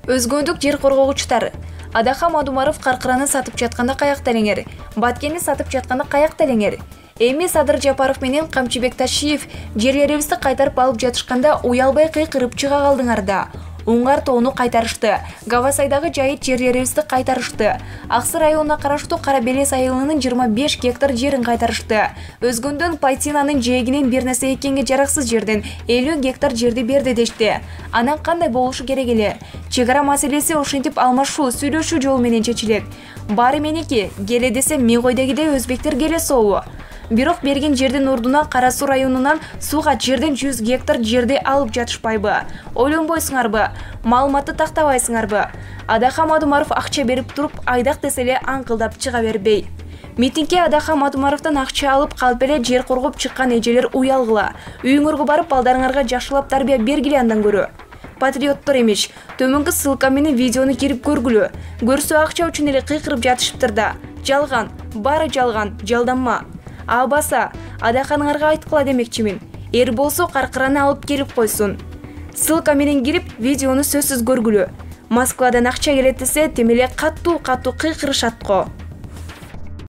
Өзгөндүк жер коргоочулар. Адахам Адумаров Каркыраны сатып жатканда каякта элеңер? Баткенди сатып жатканда каякта элеңер? Эми Садыр Жапаров менен Камчыбек Ташиев жерлерибизди кайтарып алып жатышканда уялбай кыйкырып чыга калдыңар да. Уңгар тоону кайтарышты. Гавасайдагы жайыт жерлерибизди кайтарышты. Аксы районуна караштуу Кара Белес айылынын 25 гектар жерин кайтарышты. Өзгөндөн Пайтинанын жээгинен бир нерсе экенге жараксыз жерден 50 гектар жерди берди дешти. Анан кандай болушу керек эле? Чек ара маселеси ошентип алмашуу, сүйлөшүү жолу менен чечилет. Баары меники, келе десе Меңгойдагидей өзбектер келе сообу. Бирок берген жердин ордуна Кара Суу районунан сууга жерден 100 гектар жерди алып жатышпайбы? Ойлонбойсуңарбы? Маалыматты тактабайсыңарбы? Адахам Адумаров акча берип туруп айдак десе эле аңкылдап чыга бербей. Митингге Адахам Адумаровдон акча алып калып эле жер коргоп чыккан эжелер уялгыла. Үйүңөргө барып балдарыңарга жакшылап тарбия бергиле андан көрө. Патриоттор эмиш, төмөнкү ссылка менен видеону кирип көргүлө. Көрсө акча үчүн эле кыйкырып жатышыптыр да. Жалган, баары жалган, жалданма. Абаса, Адаханыңарга айткыла демекчимин. Эр болсо Каркыраны алып келип койсун. Ссылка менен кирип видеону сөзсүз көргүлө. Москвадан акча келет десе, темеле каттуу кыйкырышат го.